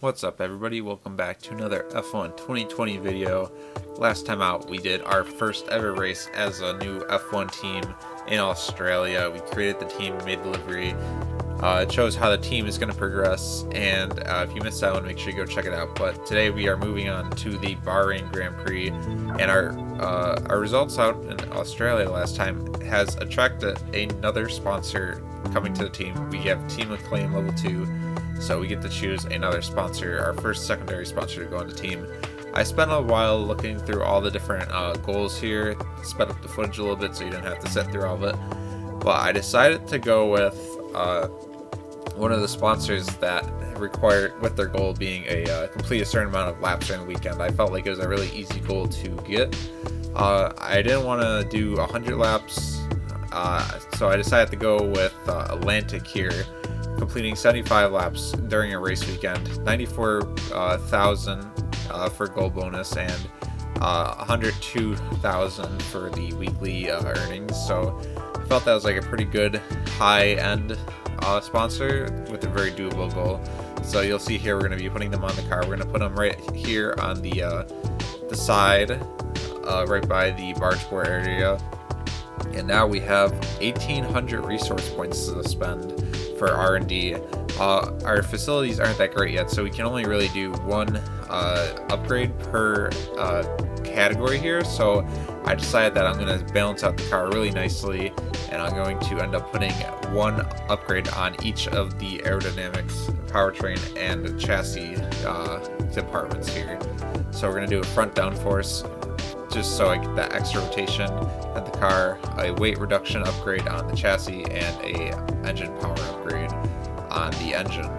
What's up everybody, welcome back to another F1 2020 video. Last time out we did our first ever race as a new F1 team in Australia. We created the team, made the livery. It shows how the team is going to progress, and if you missed that one, make sure you go check it out. But today we are moving on to the Bahrain Grand Prix, and our results out in Australia last time has attracted another sponsor coming to the team. We have Team Acclaim Level 2. So we get to choose another sponsor, our first secondary sponsor to go on the team. I spent a while looking through all the different goals here, sped up the footage a little bit so you didn't have to sit through all of it. But I decided to go with one of the sponsors that required, with their goal being a complete a certain amount of laps during the weekend. I felt like it was a really easy goal to get. I didn't want to do 100 laps, so I decided to go with Atlantic here, completing 75 laps during a race weekend, 94,000 for goal bonus, and 102,000 for the weekly earnings. So I felt that was like a pretty good high-end sponsor with a very doable goal. So you'll see here we're going to be putting them on the car. We're going to put them right here on the side, right by the barge board area. And now we have 1,800 resource points to spend for R&D. Our facilities aren't that great yet, so we can only really do one upgrade per category here. So I decided that I'm going to balance out the car really nicely, and I'm going to end up putting one upgrade on each of the aerodynamics, powertrain, and chassis departments here. So we're going to do a front downforce, just so I get that extra rotation at the car, a weight reduction upgrade on the chassis, and a engine power upgrade on the engine.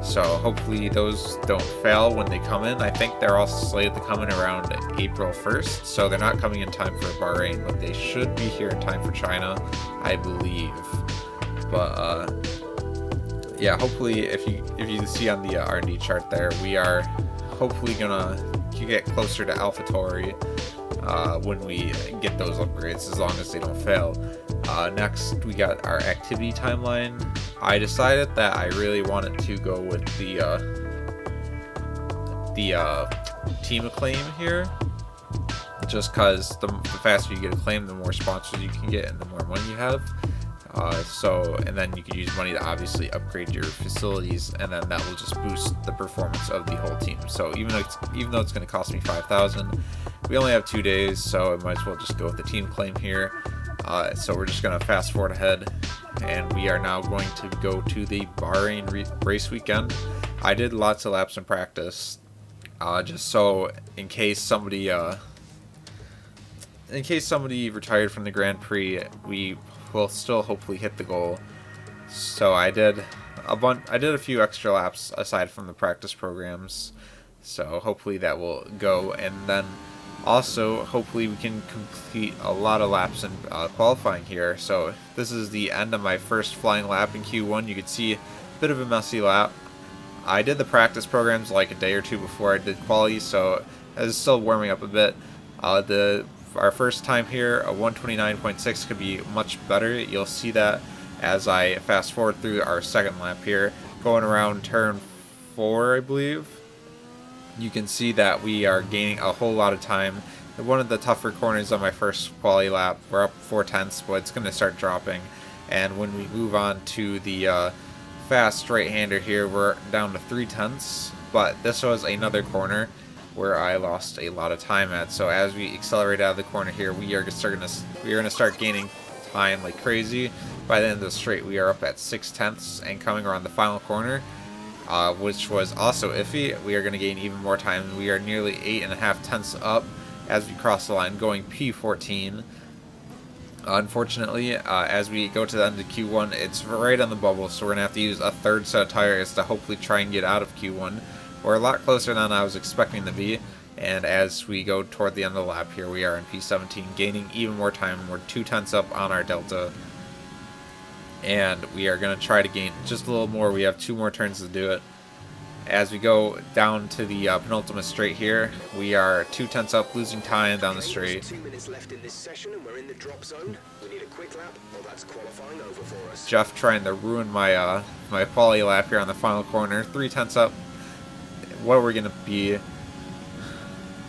So hopefully those don't fail when they come in. I think they're all slated to come in around April 1st, so they're not coming in time for Bahrain, but they should be here in time for China, I believe. But yeah, hopefully if you see on the R&D chart there, we are hopefully gonna get closer to AlphaTauri when we get those upgrades, as long as they don't fail. Next, we got our activity timeline. I decided that I really wanted to go with the Team Acclaim here, just because the faster you get acclaim, the more sponsors you can get and the more money you have. And then you can use money to obviously upgrade your facilities, and then that will just boost the performance of the whole team. So even though it's going to cost me 5,000, we only have 2 days, so I might as well just go with the team claim here. So we're just going to fast forward ahead, and we are now going to go to the Bahrain race weekend. I did lots of laps in practice, just so in case somebody retired from the Grand Prix, we will still hopefully hit the goal. So I did a few extra laps aside from the practice programs, so hopefully that will go. And then also hopefully we can complete a lot of laps in qualifying here. So this is the end of my first flying lap in Q1. You can see a bit of a messy lap. I did the practice programs like a day or two before I did quali, so I was still warming up a bit. Our first time here, a 129.6 could be much better. You'll see that as I fast forward through our second lap here, going around turn 4, I believe. You can see that we are gaining a whole lot of time. One of the tougher corners on my first quali lap, we're up 4/10, but it's going to start dropping. And when we move on to the fast right-hander here, we're down to 3/10. But this was another corner where I lost a lot of time at. So as we accelerate out of the corner here, we are going to start gaining time like crazy. By the end of the straight, we are up at 6/10, and coming around the final corner, which was also iffy, we are going to gain even more time. We are nearly 8.5 tenths up as we cross the line, going P14. Unfortunately, as we go to the end of Q1, it's right on the bubble, so we're going to have to use a third set of tires to hopefully try and get out of Q1. We're a lot closer than I was expecting to be, and as we go toward the end of the lap here, we are in P17, gaining even more time. We're 2 tenths up on our delta, and we are going to try to gain just a little more. We have 2 more turns to do it. As we go down to the penultimate straight here, we are 2 tenths up, losing time down the straight. 2 minutes left in this session, and we're in the drop zone. We need a quick lap, or that's qualifying over for us. Jeff trying to ruin my my quality lap here on the final corner. 3 tenths up. what we're gonna be.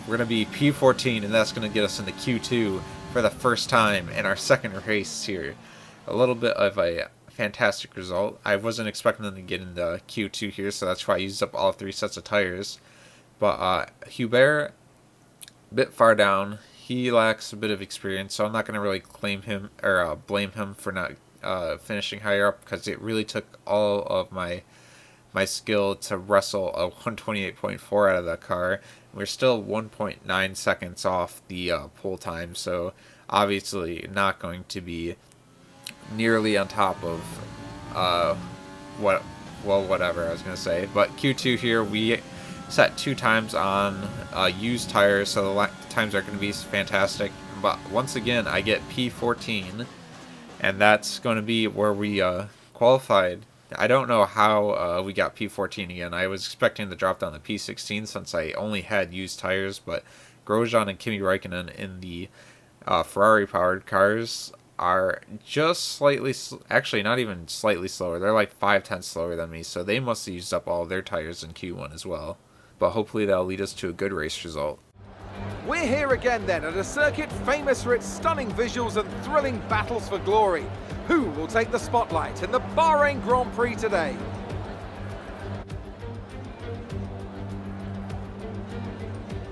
We're gonna be P14, and that's gonna get us into Q2 for the first time in our second race here. A little bit of a fantastic result. I wasn't expecting them to get into Q2 here, so that's why I used up all 3 sets of tires. But Hubert, a bit far down. He lacks a bit of experience, so I'm not going to really claim him or blame him for not finishing higher up, because it really took all of my skill to wrestle a 128.4 out of that car. We're still 1.9 seconds off the pole time, so obviously not going to be nearly on top of whatever I was going to say. But Q2 here, we set 2 times on used tires, so the times are going to be fantastic. But once again, I get P14, and that's going to be where we qualified. I don't know how we got P14 again. I was expecting to drop down to P16 since I only had used tires, but Grosjean and Kimi Räikkönen in the Ferrari-powered cars are just slightly, actually not even slightly slower. They're like 5/10 slower than me, so they must have used up all their tires in Q1 as well. But hopefully that'll lead us to a good race result. We're here again then at a circuit famous for its stunning visuals and thrilling battles for glory. Who will take the spotlight in the Bahrain Grand Prix today?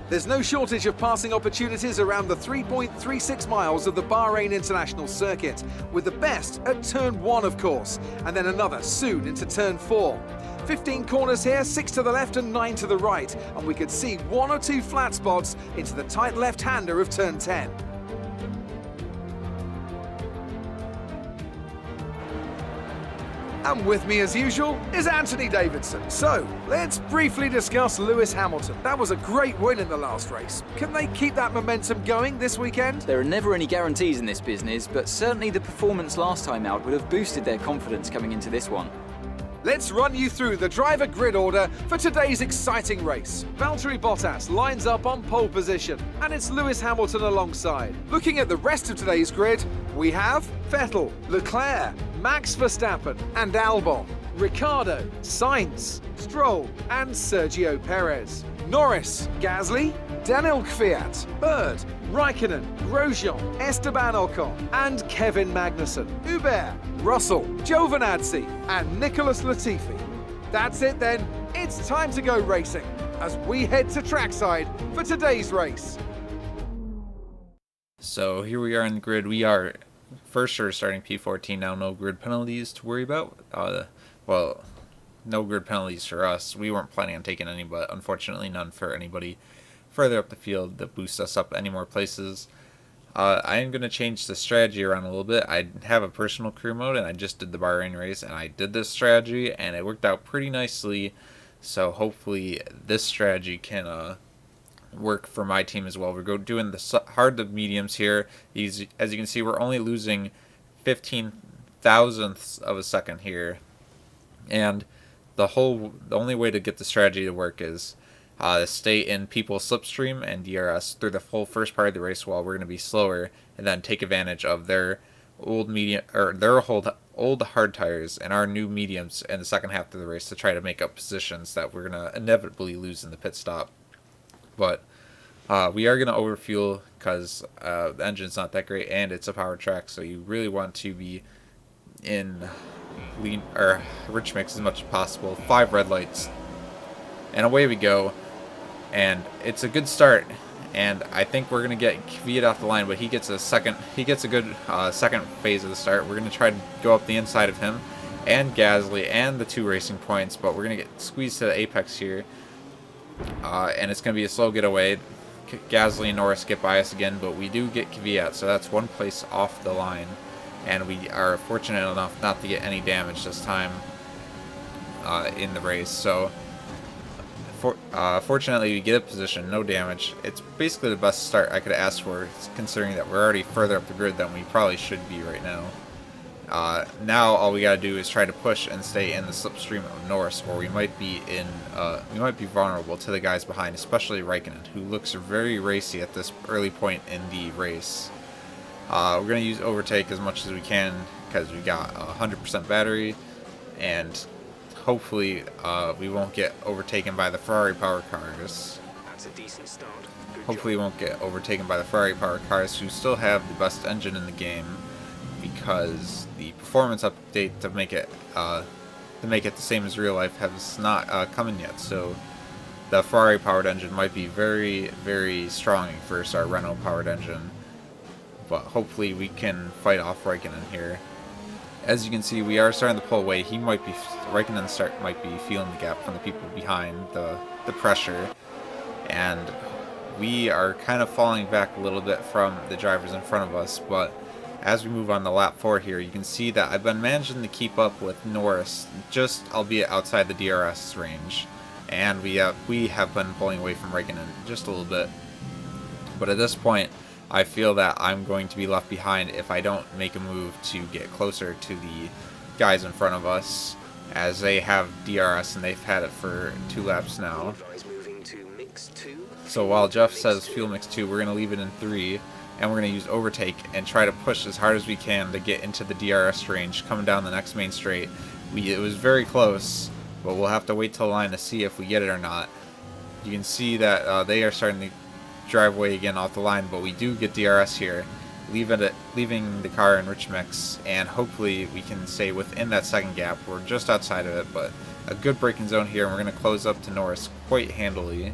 There's no shortage of passing opportunities around the 3.36 miles of the Bahrain International Circuit, with the best at turn 1 of course, and then another soon into turn 4. 15 corners here, 6 to the left and 9 to the right, and we could see 1 or 2 flat spots into the tight left-hander of turn 10. And with me as usual is Anthony Davidson. So, let's briefly discuss Lewis Hamilton. That was a great win in the last race. Can they keep that momentum going this weekend? There are never any guarantees in this business, but certainly the performance last time out would have boosted their confidence coming into this one. Let's run you through the driver grid order for today's exciting race. Valtteri Bottas lines up on pole position, and it's Lewis Hamilton alongside. Looking at the rest of today's grid, we have Vettel, Leclerc, Max Verstappen and Albon, Ricciardo, Sainz, Stroll and Sergio Perez, Norris, Gasly, Daniel Kvyat, Bird, Raikkonen, Grosjean, Esteban Ocon and Kevin Magnussen, Hubert, Russell, Giovinazzi and Nicholas Latifi. That's it then, it's time to go racing as we head to trackside for today's race. So here we are in the grid. We are for sure starting P14 now. No grid penalties to worry about. Well, no grid penalties for us. We weren't planning on taking any, but unfortunately none for anybody further up the field that boosts us up any more places. I am going to change the strategy around a little bit. I have a personal career mode, and I just did the Bahrain race, and I did this strategy, and it worked out pretty nicely. So hopefully this strategy can work for my team as well. We're doing the hard to mediums here. As you can see, we're only losing 15 thousandths of a second here, and the only way to get the strategy to work is stay in people's slipstream and DRS through the full first part of the race while we're going to be slower, and then take advantage of their old medium or their old hard tires and our new mediums in the second half of the race to try to make up positions that we're going to inevitably lose in the pit stop. But we are going to overfuel because the engine's not that great and it's a power track, so you really want to be in lean or rich mix as much as possible. 5 red lights, and away we go. And it's a good start, and I think we're going to get Kvyat off the line, but he gets a good second phase of the start. We're going to try to go up the inside of him and Gasly and the 2 racing points, but we're going to get squeezed to the apex here. And it's going to be a slow getaway. Gasly and Norris get by us again, but we do get Kvyat, so that's 1 place off the line. And we are fortunate enough not to get any damage this time in the race. So fortunately, we get a position, no damage. It's basically the best start I could have asked for, considering that we're already further up the grid than we probably should be right now. Now all we gotta do is try to push and stay in the slipstream of Norris, or we might be vulnerable to the guys behind, especially Raikkonen, who looks very racy at this early point in the race. We're gonna use overtake as much as we can because we got 100% battery, and hopefully we won't get overtaken by the Ferrari power cars. That's a decent start. Good Hopefully we job. won't get overtaken by the Ferrari power cars, who still have the best engine in the game, because the performance update to make it the same as real life has not come in yet. So the Ferrari powered engine might be very, very strong versus our Renault powered engine, but hopefully we can fight off Raikkonen here. As you can see, we are starting to pull away. Raikkonen might be feeling the gap from the people behind, the pressure, and we are kind of falling back a little bit from the drivers in front of us. But as we move on to lap 4 here, you can see that I've been managing to keep up with Norris, just albeit outside the DRS range, and we have been pulling away from Raikkonen just a little bit. But at this point, I feel that I'm going to be left behind if I don't make a move to get closer to the guys in front of us, as they have DRS and they've had it for 2 laps now. Advise moving to mix 2. So while Jeff says fuel mix 2, we're going to leave it in 3, and we're going to use overtake and try to push as hard as we can to get into the DRS range coming down the next main straight. It was very close, but we'll have to wait till the line to see if we get it or not. You can see that they are starting to drive away again off the line, but we do get DRS here, leaving the car in rich mix, and hopefully we can stay within that second gap. We're just outside of it, but a good braking zone here, and we're going to close up to Norris quite handily,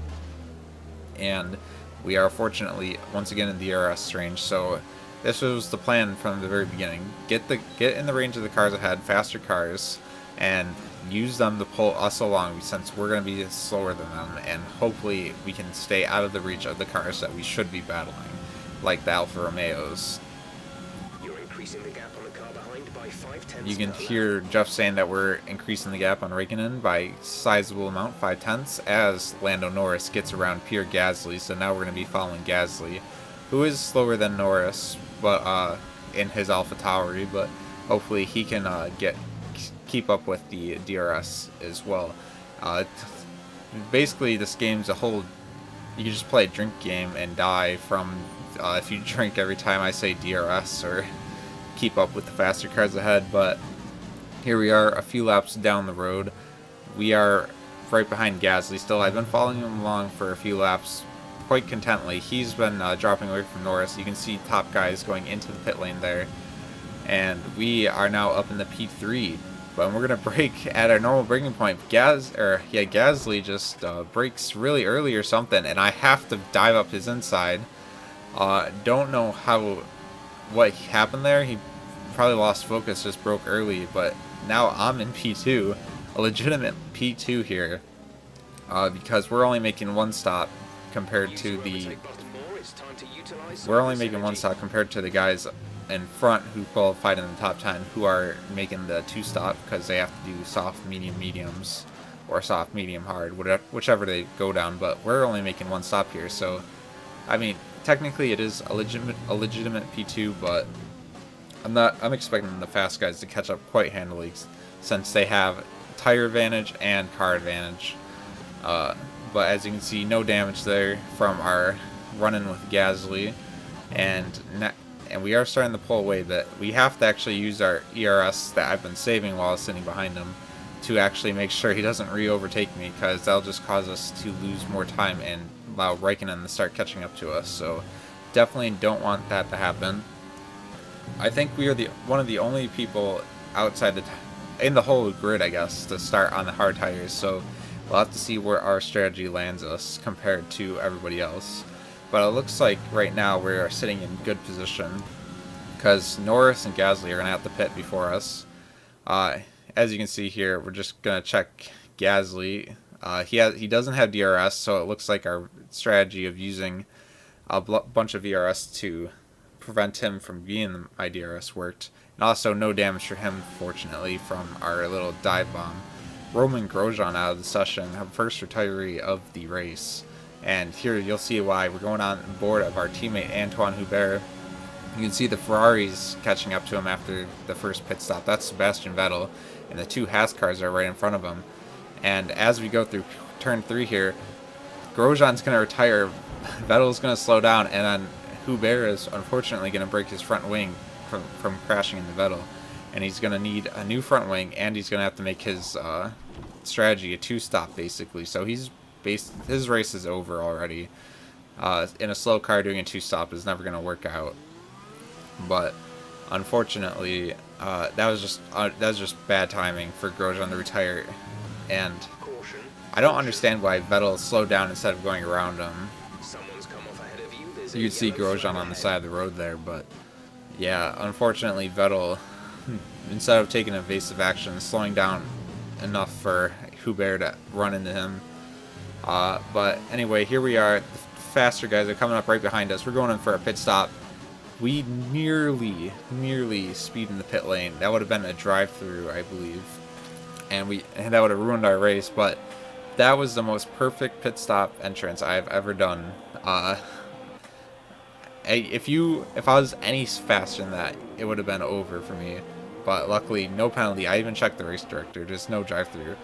and we are fortunately once again in the DRS range. So this was the plan from the very beginning: get in the range of the cars ahead, faster cars, and use them to pull us along, since we're going to be slower than them, and hopefully we can stay out of the reach of the cars that we should be battling, like the Alfa Romeos. You're increasing the gap on the car behind by 5/10. You can hear Jeff saying that we're increasing the gap on Raikkonen by a sizable amount, 5/10, as Lando Norris gets around Pierre Gasly. So now we're going to be following Gasly, who is slower than Norris, but in his Alpha Tauri, but hopefully he can keep up with the DRS as well. Basically, this game's a whole, you can just play a drink game and die from if you drink every time I say DRS or keep up with the faster cars ahead. But here we are, a few laps down the road. We are right behind Gasly still. I've been following him along for a few laps quite contently. He's been dropping away from Norris. You can see top guys going into the pit lane there, and we are now up in the P3. But we're gonna brake at our normal braking point. Gasly just brakes really early or something, and I have to dive up his inside. Don't know what happened there. He probably lost focus, just broke early. But now I'm in P2, a legitimate P2 here, because we're only making one stop compared to the guys in front who qualified in the top 10, who are making the 2 stop because they have to do soft, medium, mediums, or soft, medium, hard, whichever they go down. But we're only making 1 stop here, so I mean, technically it is a legitimate P2, but I'm expecting the fast guys to catch up quite handily, since they have tire advantage and car advantage. But as you can see, no damage there from our run-in with Gasly, and we are starting to pull away, but we have to actually use our ERS that I've been saving while I was sitting behind him to actually make sure he doesn't re-overtake me, because that'll just cause us to lose more time and allow Raikkonen to start catching up to us. So definitely don't want that to happen. I think we are one of the only people outside in the whole grid, I guess, to start on the hard tires. So we'll have to see where our strategy lands us compared to everybody else. But it looks like right now we're sitting in good position, because Norris and Gasly are going to have to pit before us. As you can see here, we're just going to check Gasly. He doesn't have DRS, so it looks like our strategy of using a bunch of ERS to prevent him from being my DRS worked. And also no damage for him, fortunately, from our little dive bomb. Roman Grosjean out of the session, our first retiree of the race. And here you'll see why. We're going on board of our teammate Antoine Hubert. You can see the Ferraris catching up to him after the first pit stop. That's Sebastian Vettel, and the 2 Haas cars are right in front of him. And as we go through turn 3 here, Grosjean's going to retire, Vettel's going to slow down, and then Hubert is unfortunately going to break his front wing from crashing into Vettel. And he's going to need a new front wing, and he's going to have to make his strategy, a two-stop basically. So his race is over already. In a slow car, doing a two-stop is never going to work out. But unfortunately, that was just bad timing for Grosjean to retire, and I don't understand why Vettel slowed down instead of going around him. You'd see Grosjean on the side of the road there, but yeah, unfortunately Vettel, instead of taking evasive action, slowing down enough for Hubert to run into him. But anyway, here we are. The faster guys are coming up right behind us. We're going in for a pit stop. We nearly speed in the pit lane. That would have been a drive-through, I believe, and that would have ruined our race. But that was the most perfect pit stop entrance I've ever done. If I was any faster than that, it would have been over for me. But luckily, no penalty. I even checked the race director. There's no drive-through.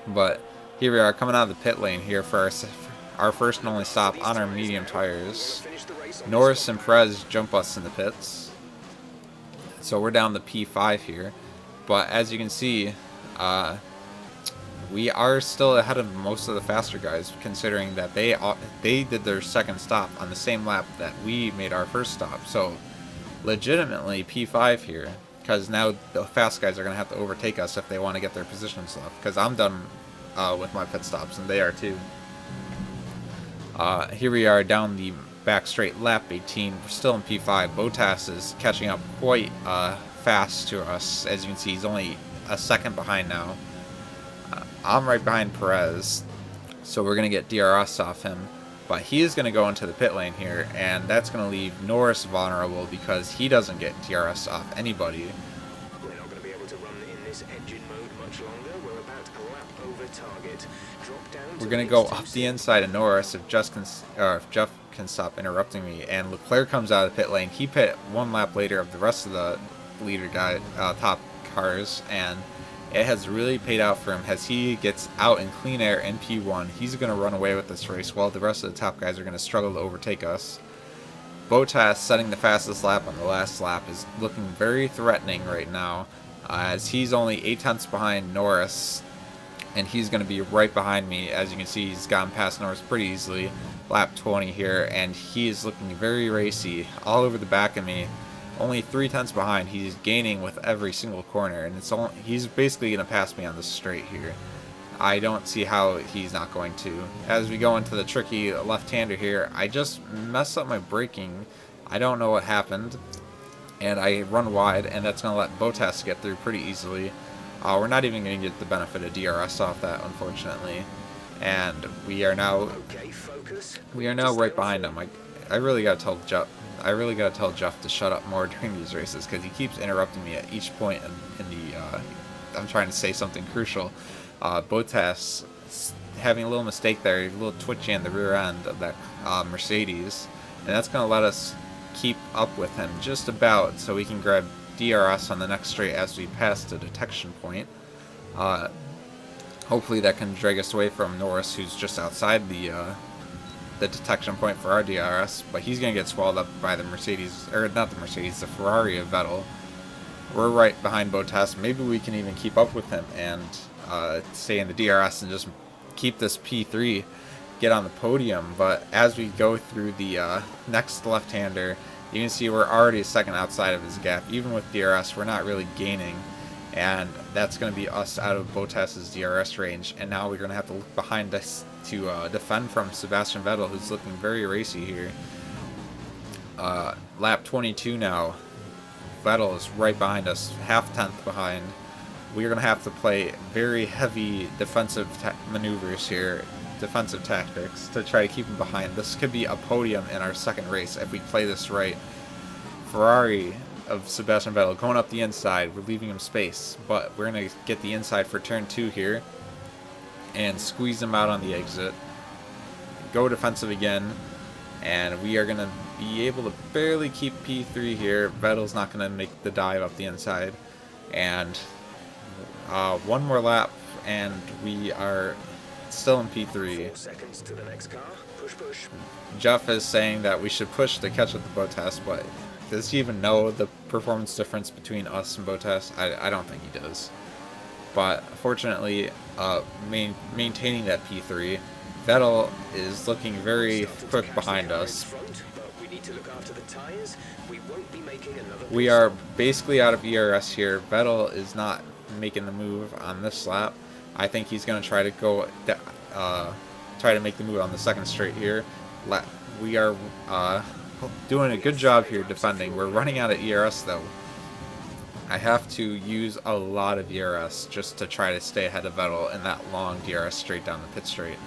But here we are coming out of the pit lane here for our first and only stop on our medium tires. Norris and Perez jump us in the pits. So we're down to P5 here. But as you can see, we are still ahead of most of the faster guys, considering that they did their second stop on the same lap that we made our first stop. So legitimately P5 here, because now the fast guys are going to have to overtake us if they want to get their positions left, because I'm done with my pit stops and they are too. Here we are down the back straight, lap 18. We're still in P5. Bottas is catching up quite fast to us. As you can see, he's only a second behind now. I'm right behind Perez, so we're going to get DRS off him. But he is going to go into the pit lane here, and that's going to leave Norris vulnerable because he doesn't get DRS off anybody. We're not going to be able to run in this engine mode much longer. We're about a lap over target. Drop down. We're going to go up the inside of Norris if Jeff can stop interrupting me. And Leclerc comes out of the pit lane. He pit one lap later of the rest of the leader guy, top cars, and it has really paid out for him as he gets out in clean air in P1. He's going to run away with this race while the rest of the top guys are going to struggle to overtake us. Bottas, setting the fastest lap on the last lap, is looking very threatening right now, as he's only 8 tenths behind Norris, and he's going to be right behind me. As you can see, he's gotten past Norris pretty easily. Lap 20 here, and he is looking very racy all over the back of me. Only 3 tenths behind. He's gaining with every single corner, and he's basically going to pass me on the straight here. I don't see how he's not going to. As we go into the tricky left-hander here, I just messed up my braking. I don't know what happened, and I run wide, and that's going to let Bottas get through pretty easily. We're not even going to get the benefit of DRS off that, unfortunately, and we are now right behind him. I really got to tell Jeff to shut up more during these races, because he keeps interrupting me at each point in the I'm trying to say something crucial. Bottas having a little mistake there, a little twitchy in the rear end of that Mercedes, and that's going to let us keep up with him just about, so we can grab DRS on the next straight as we pass the detection point. Hopefully that can drag us away from Norris, who's just outside the detection point for our DRS, but he's going to get swallowed up by the Mercedes, or not the Mercedes, the Ferrari of Vettel. We're right behind Bottas. Maybe we can even keep up with him and stay in the DRS and just keep this P3, get on the podium. But as we go through the next left-hander, you can see we're already a second outside of his gap. Even with DRS, we're not really gaining, and that's going to be us out of Bottas's DRS range. And now we're going to have to look behind us to defend from Sebastian Vettel, who's looking very racy here. Lap 22 now. Vettel is right behind us, half tenth behind. We're going to have to play very heavy defensive maneuvers here, defensive tactics, to try to keep him behind. This could be a podium in our second race if we play this right. Ferrari of Sebastian Vettel going up the inside. We're leaving him space, but we're going to get the inside for turn 2 here and squeeze him out on the exit. Go defensive again, and we are going to be able to barely keep P3 here. Vettel's not going to make the dive up the inside, and one more lap and we are still in P3. 4 seconds to the next car. Push, push. Jeff is saying that we should push to catch up to Bottas, but does he even know the performance difference between us and Bottas? I don't think he does. but fortunately, maintaining that P3, Vettel is looking very quick behind us. We are basically out of ERS here. Vettel is not making the move on this lap. I think he's going to try to go, try to make the move on the second straight here. We are doing a good job here defending. We're running out of ERS though. I have to use a lot of ERS just to try to stay ahead of Vettel in that long DRS straight down the pit straight.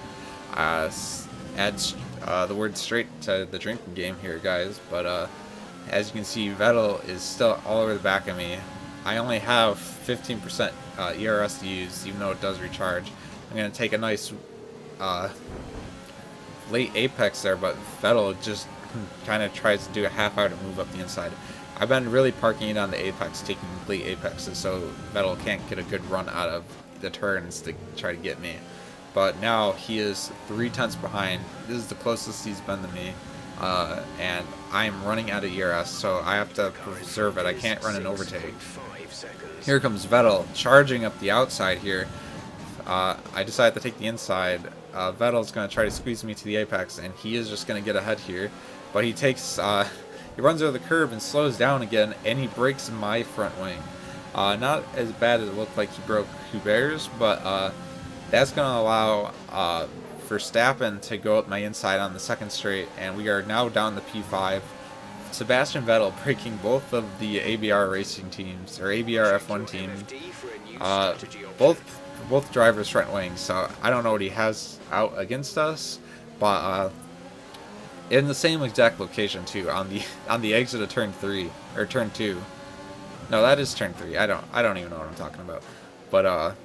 Adds the word straight to the drinking game here, guys, but as you can see, Vettel is still all over the back of me. I only have 15% ERS to use, even though it does recharge. I'm going to take a nice late apex there, but Vettel just kind of tries to do a half-hour to move up the inside. I've been really parking it on the apex, taking late apexes, so Vettel can't get a good run out of the turns to try to get me. But now he is 3/10 behind. This is the closest he's been to me. And I'm running out of ERS, so I have to preserve it. I can't run an overtake. Here comes Vettel charging up the outside here. I decided to take the inside. Vettel's going to try to squeeze me to the apex, and he is just going to get ahead here. But he takes, he runs over the curb and slows down again, and he breaks my front wing. Not as bad as it looked like he broke Hubert's, but that's going to allow Verstappen to go up my inside on the second straight, and we are now down to P5. Sebastian Vettel breaking both of the ABR racing teams, or ABR F1 team, both drivers' front wings. So I don't know what he has out against us, but in the same exact location too, on the exit of turn 3 or turn 2. No, that is turn 3. I don't even know what I'm talking about, but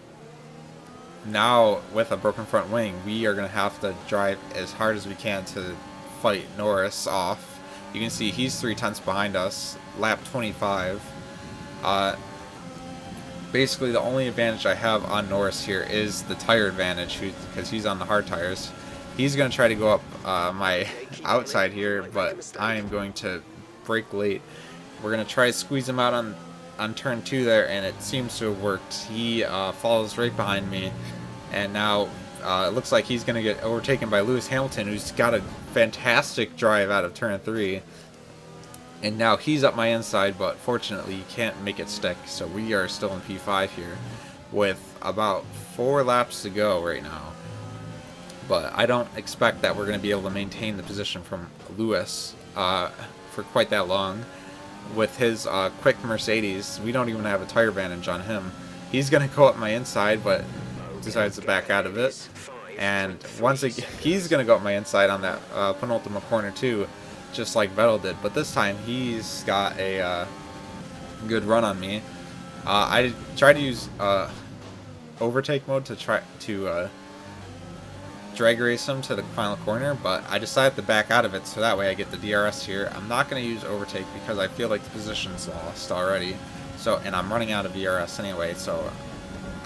now, with a broken front wing, we are going to have to drive as hard as we can to fight Norris off. You can see he's 3/10 behind us, lap 25. Basically, the only advantage I have on Norris here is the tire advantage, because he's on the hard tires. He's going to try to go up my outside here, but I am going to brake late. We're going to try to squeeze him out on turn 2 there, and it seems to have worked. He follows right behind me, and now it looks like he's going to get overtaken by Lewis Hamilton, who's got a fantastic drive out of turn 3. And now he's up my inside, but fortunately he can't make it stick, so we are still in P5 here with about 4 laps to go right now. But I don't expect that we're going to be able to maintain the position from Lewis for quite that long. With his quick Mercedes, we don't even have a tire advantage on him. He's going to go up my inside, but decides to back out of it. And once he's going to go up my inside on that penultimate corner too, just like Vettel did. But this time he's got a good run on me. I tried to use overtake mode to try to drag race him to the final corner, but I decided to back out of it so that way I get the DRS here. I'm not going to use overtake because I feel like the position's lost already. So, and I'm running out of DRS anyway, so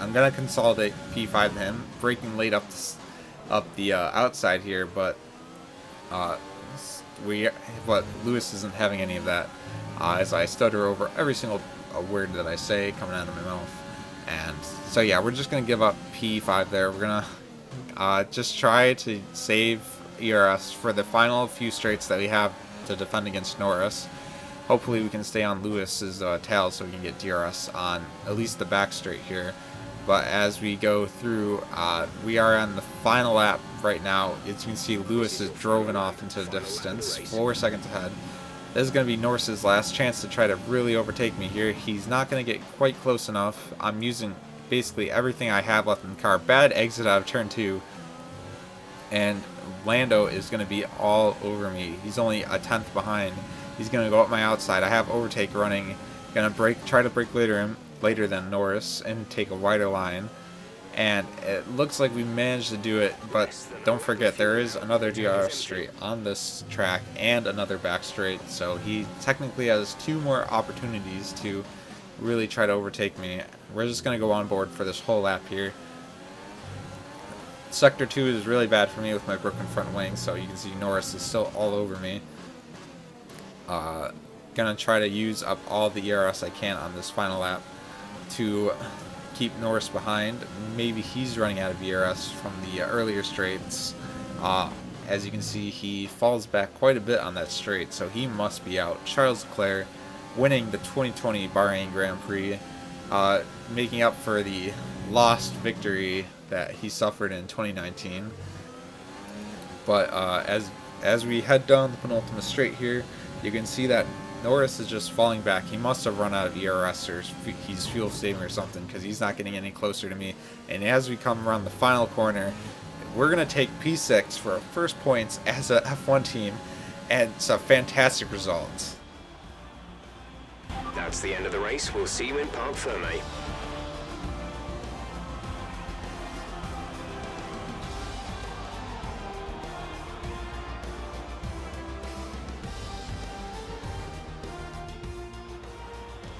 I'm going to consolidate P5 to him, braking late up the outside here, but Lewis isn't having any of that, as I stutter over every single word that I say coming out of my mouth. And so yeah, we're just going to give up P5 there. We're going to just try to save ERS for the final few straights that we have to defend against Norris. Hopefully we can stay on Lewis's tail so we can get DRS on at least the back straight here. But as we go through, we are on the final lap right now. As you can see, Lewis is driven off into the distance, 4 seconds ahead. This is going to be Norris's last chance to try to really overtake me here. He's not going to get quite close enough. I'm using basically everything I have left in the car. Bad exit out of turn 2, and Lando is going to be all over me. He's only a 10th behind. He's going to go up my outside. I have overtake running. Going to try to brake later than Norris and take a wider line. And it looks like we managed to do it, but don't forget there is another DRS straight on this track and another back straight, so he technically has 2 more opportunities to really try to overtake me. We're just going to go on board for this whole lap here. Sector 2 is really bad for me with my broken front wing, so you can see Norris is still all over me. Gonna try to use up all the ERS I can on this final lap to keep Norris behind. Maybe he's running out of ERS from the earlier straights. As you can see, he falls back quite a bit on that straight, so he must be out. Charles Leclerc winning the 2020 Bahrain Grand Prix, making up for the lost victory that he suffered in 2019. But as we head down the penultimate straight here, you can see that Norris is just falling back. He must have run out of ERS, or he's fuel saving or something, because he's not getting any closer to me. And as we come around the final corner, we're going to take P6 for our first points as a F1 team, and it's a fantastic result. That's the end of the race. We'll see you in Parc Ferme.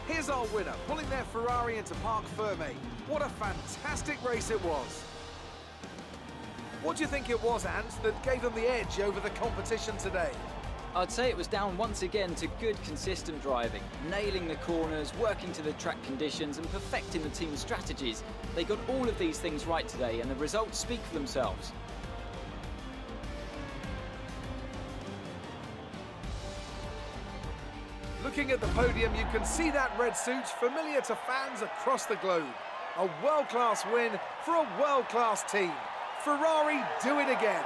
Here's our winner, pulling their Ferrari into Parc Ferme. What a fantastic race it was. What do you think it was, Ant, that gave them the edge over the competition today? I'd say it was down once again to good, consistent driving, nailing the corners, working to the track conditions, and perfecting the team's strategies. They got all of these things right today, and the results speak for themselves. Looking at the podium, you can see that red suit familiar to fans across the globe. A world-class win for a world-class team. Ferrari do it again.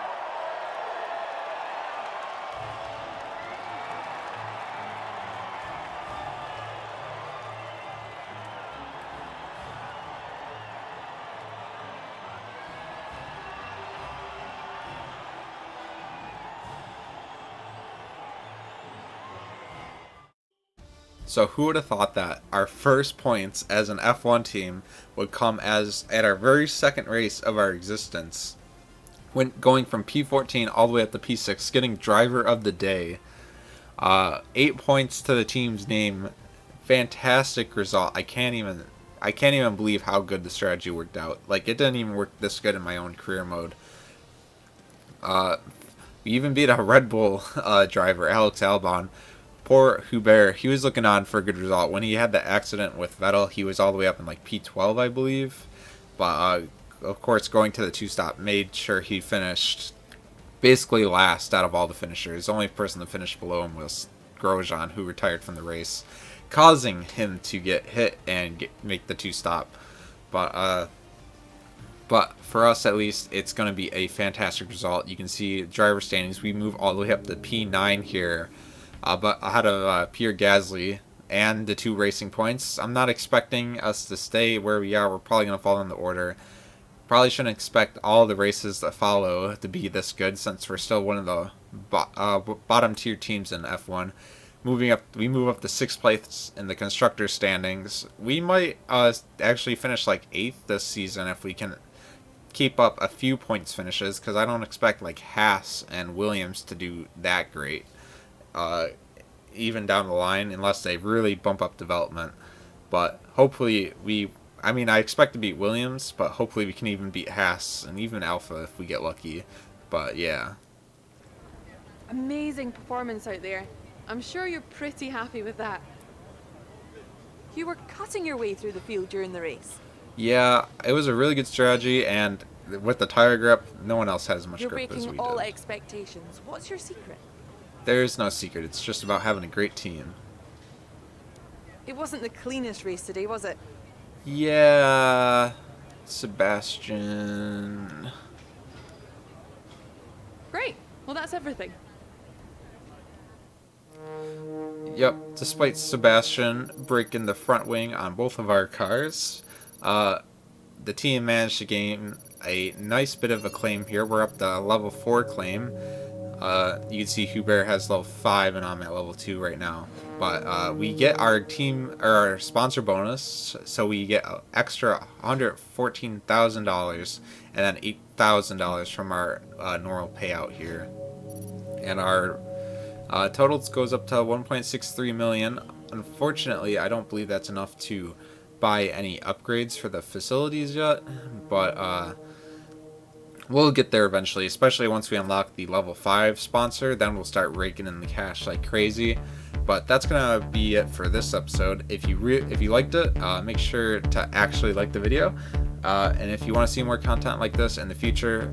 So who would have thought that our first points as an F1 team would come as at our very second race of our existence, when going from P14 all the way up to P6, getting driver of the day, 8 points to the team's name. Fantastic result. I can't even believe how good the strategy worked out. Like, it didn't even work this good in my own career mode. We even beat a Red Bull driver, Alex Albon. Poor Hubert, he was looking on for a good result. When he had the accident with Vettel, he was all the way up in like P12, I believe. But of course, going to the two-stop made sure he finished basically last out of all the finishers. The only person that finished below him was Grosjean, who retired from the race, causing him to get hit and make the two-stop. But for us, at least, it's going to be a fantastic result. You can see driver standings. We move all the way up to P9 here. But ahead of Pierre Gasly and the 2 racing points. I'm not expecting us to stay where we are. We're probably going to fall in the order. Probably shouldn't expect all the races that follow to be this good, since we're still one of the bottom tier teams in F1. We move up to 6th place in the constructors standings. We might actually finish like 8th this season if we can keep up a few points finishes, because I don't expect like Haas and Williams to do that great. Even down the line, unless they really bump up development. But hopefully I expect to beat Williams, but hopefully we can even beat Haas and even Alpha if we get lucky. But yeah. Amazing performance out there. I'm sure you're pretty happy with that. You were cutting your way through the field during the race. Yeah, it was a really good strategy, and with the tire grip, no one else has as much You're grip as we breaking all did. expectations. What's your secret? There's no secret. It's just about having a great team. It wasn't the cleanest race today, was it? Yeah, Sebastian. Great. Well, that's everything. Yep, despite Sebastian breaking the front wing on both of our cars, the team managed to gain a nice bit of acclaim here. We're up to level 4 claim. You can see Hubert has level 5 and I'm at level 2 right now. But we get our team, or our sponsor bonus, so we get an extra $114,000 and then $8,000 from our normal payout here. And our totals goes up to 1.63 million. Unfortunately, I don't believe that's enough to buy any upgrades for the facilities yet, but We'll get there eventually, especially once we unlock the level 5 sponsor. Then we'll start raking in the cash like crazy. But that's gonna be it for this episode. If you liked it, make sure to actually like the video. And if you want to see more content like this in the future,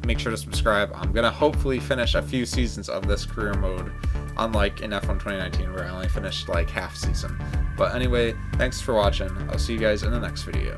make sure to subscribe. I'm gonna hopefully finish a few seasons of this career mode, unlike in F1 2019 where I only finished like half season. But anyway, thanks for watching. I'll see you guys in the next video.